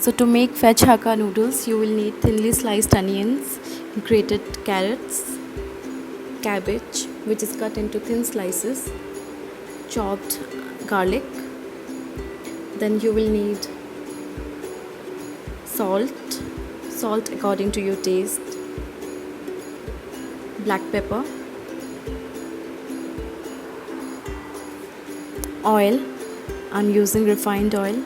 So to make veg hakka noodles, you will need thinly sliced onions, grated carrots, cabbage which is cut into thin slices, chopped garlic. Then you will need salt according to your taste, black pepper, oil. I'm using refined oil,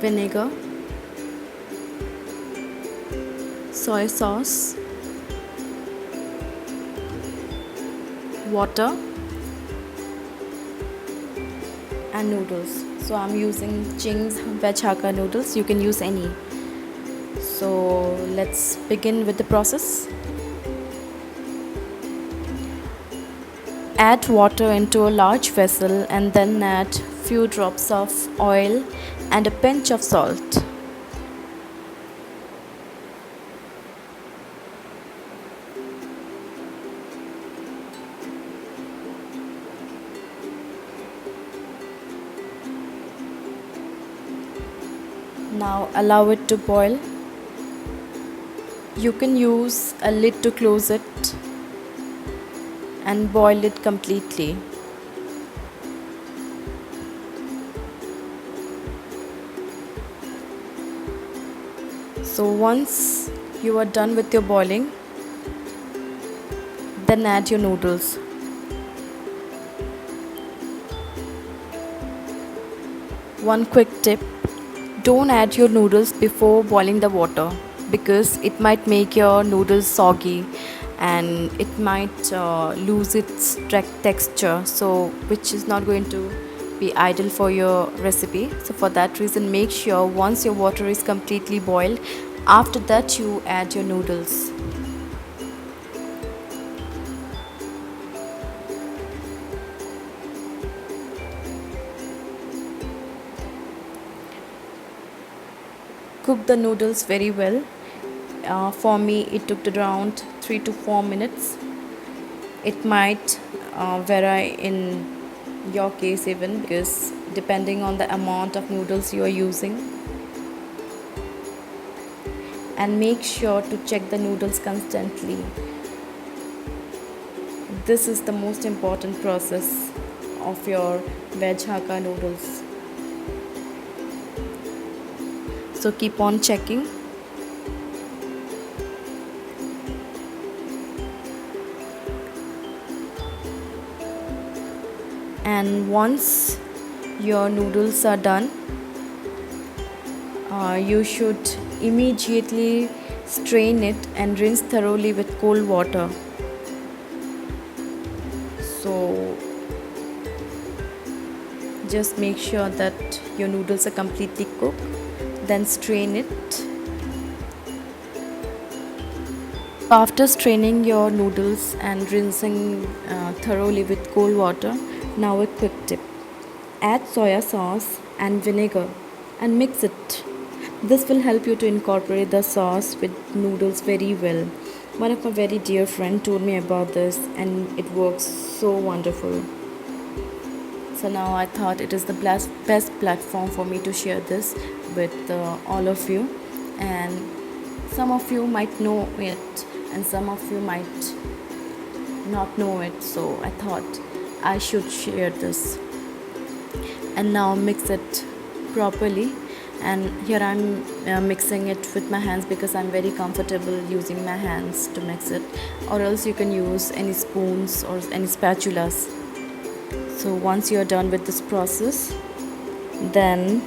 vinegar, soy sauce, water, and noodles. So I'm using Ching's veg hakka noodles. You can use any. So let's begin with the process. Add water into a large vessel and then add few drops of oil and a pinch of salt. Now allow it to boil. You can use a lid to close it and boil it completely. So once you are done with your boiling, then add your noodles. One quick tip: don't add your noodles before boiling the water because it might make your noodles soggy and it might lose its texture, so which is not going to be ideal for your recipe. So for that reason, make sure once your water is completely boiled, after that you add your noodles. Cook the noodles very well. For me, it took around 3 to 4 minutes. It might vary in your case even, because depending on the amount of noodles you are using. And make sure to check the noodles constantly. This is the most important process of your veg hakka noodles. So keep on checking. And once your noodles are done, you should immediately strain it and rinse thoroughly with cold water. So just make sure that your noodles are completely cooked, then strain it. After straining your noodles and rinsing thoroughly with cold water, now a quick tip: add soya sauce and vinegar and mix it. This will help you to incorporate the sauce with noodles very well. One of my very dear friend told me about this and it works so wonderful. So now I thought it is the best platform for me to share this with all of you. And some of you might know it and some of you might not know it. So I thought I should share this. And now mix it properly. And here I'm mixing it with my hands because I'm very comfortable using my hands to mix it, or else you can use any spoons or any spatulas. So once you're done with this process, then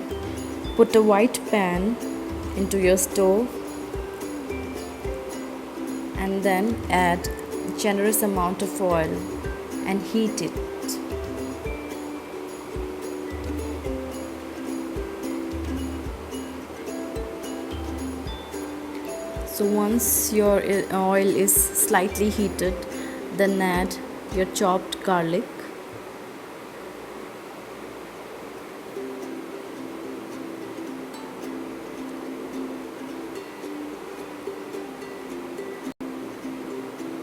put a white pan into your stove and then add a generous amount of oil and heat it. So once your oil is slightly heated, then add your chopped garlic,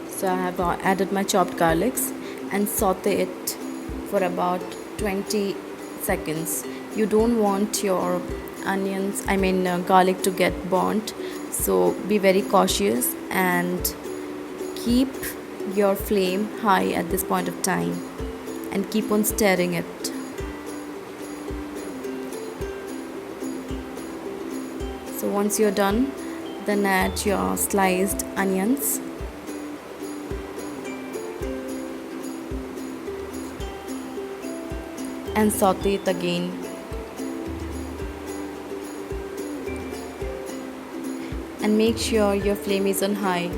so I have added my chopped garlics and saute it for about 20 seconds. You don't want your garlic to get burnt, so be very cautious and keep your flame high at this point of time and keep on stirring it. So once you're done, then add your sliced onions and saute it again. And make sure your flame is on high,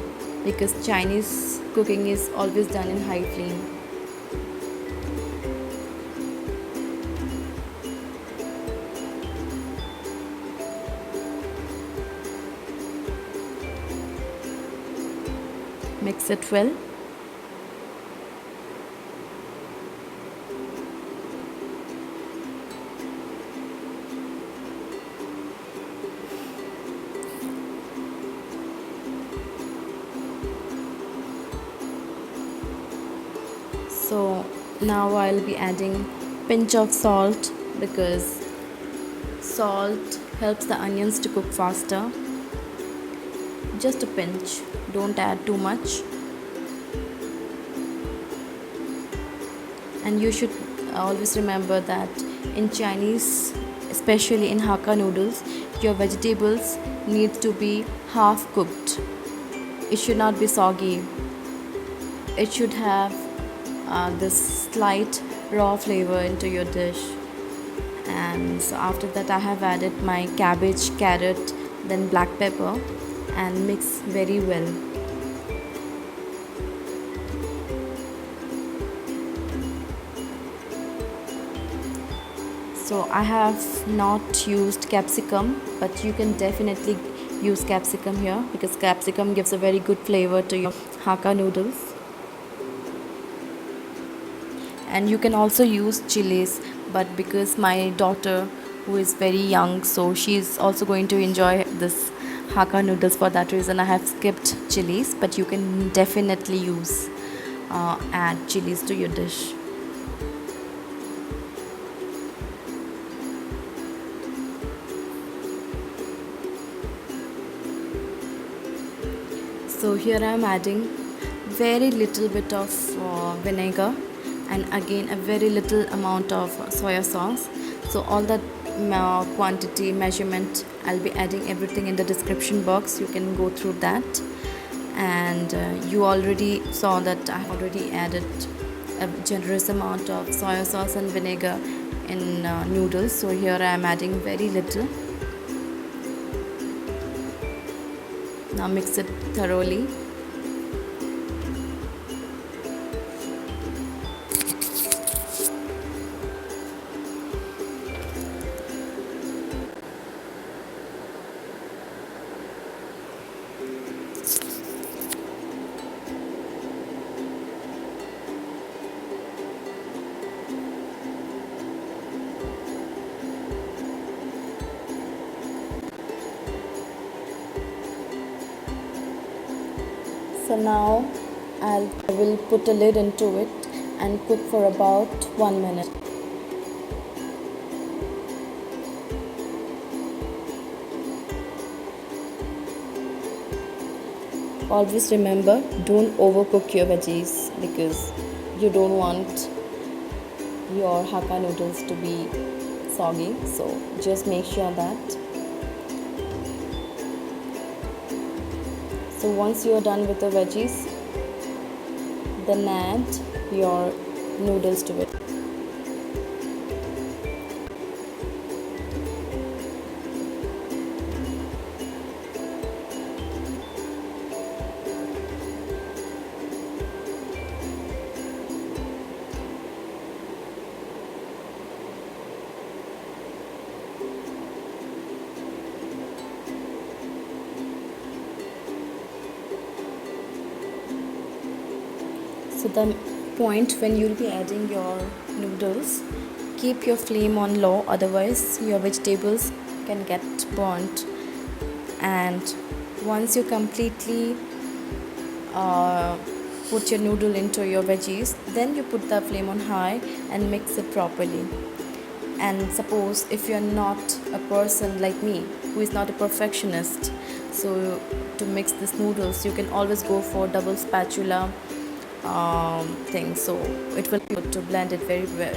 because Chinese cooking is always done in high flame. Mix it well. So now I'll be adding pinch of salt, because salt helps the onions to cook faster. Just a pinch, don't add too much. And you should always remember that in Chinese, especially in hakka noodles, your vegetables need to be half cooked. It should not be soggy. It should have this slight raw flavor into your dish. And so after that, I have added my cabbage, carrot, then black pepper, and mix very well. So I have not used capsicum, but you can definitely use capsicum here, because capsicum gives a very good flavor to your hakka noodles. And you can also use chilies, but because my daughter, who is very young, so she is also going to enjoy this hakka noodles, for that reason I have skipped chilies, but you can definitely use add chilies to your dish. So here I am adding very little bit of vinegar, and again a very little amount of soya sauce. So all that quantity measurement, I'll be adding everything in the description box. You can go through that. And you already saw that I already added a generous amount of soya sauce and vinegar in noodles. So here I am adding very little. Now mix it thoroughly. So now I will put a lid into it and cook for about 1 minute. Always remember, don't overcook your veggies, because you don't want your hakka noodles to be soggy. So just make sure that. So once you are done with the veggies, then add your noodles to it. So the point when you'll be adding your noodles, keep your flame on low, otherwise your vegetables can get burnt. And once you completely put your noodle into your veggies, then you put the flame on high and mix it properly. And suppose if you're not a person like me who is not a perfectionist, so to mix this noodles you can always go for double spatula thing, so it will be able to blend it very well.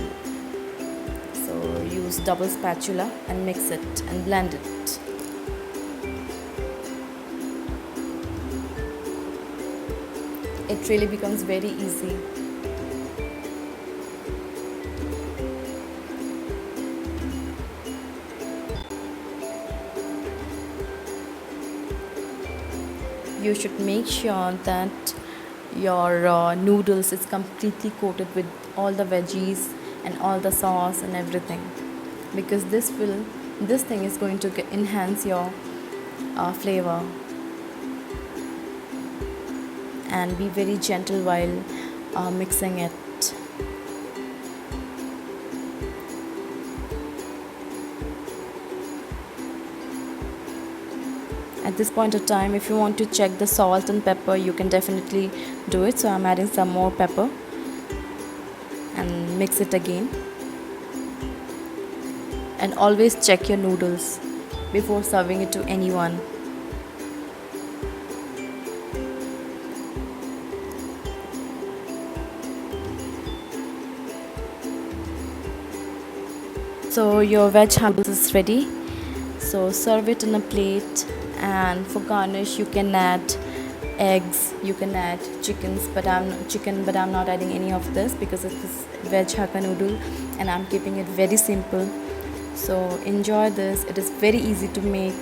So use double spatula and mix it and blend it. It really becomes very easy. You should make sure that your noodles is completely coated with all the veggies and all the sauce and everything, because this thing is going to enhance your flavor. And be very gentle while mixing it. At this point of time, if you want to check the salt and pepper, you can definitely do it. So I'm adding some more pepper and mix it again. And always check your noodles before serving it to anyone. So your veg noodles is ready. So serve it in a plate, and for garnish you can add eggs, you can add but I'm not adding any of this because it is veg hakka noodle and I'm keeping it very simple. So enjoy this. It is very easy to make,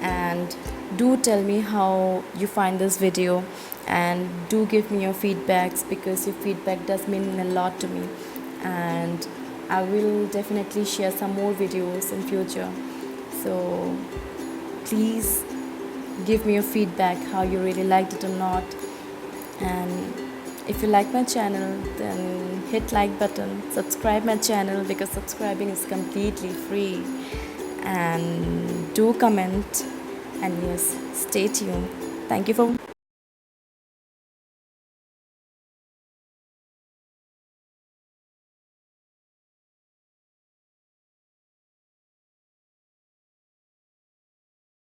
and do tell me how you find this video, and do give me your feedbacks because your feedback does mean a lot to me, and I will definitely share some more videos in future. So please give me your feedback, how you really liked it or not. And if you like my channel, then hit like button, subscribe my channel because subscribing is completely free, and do comment, and yes, stay tuned. Thank you for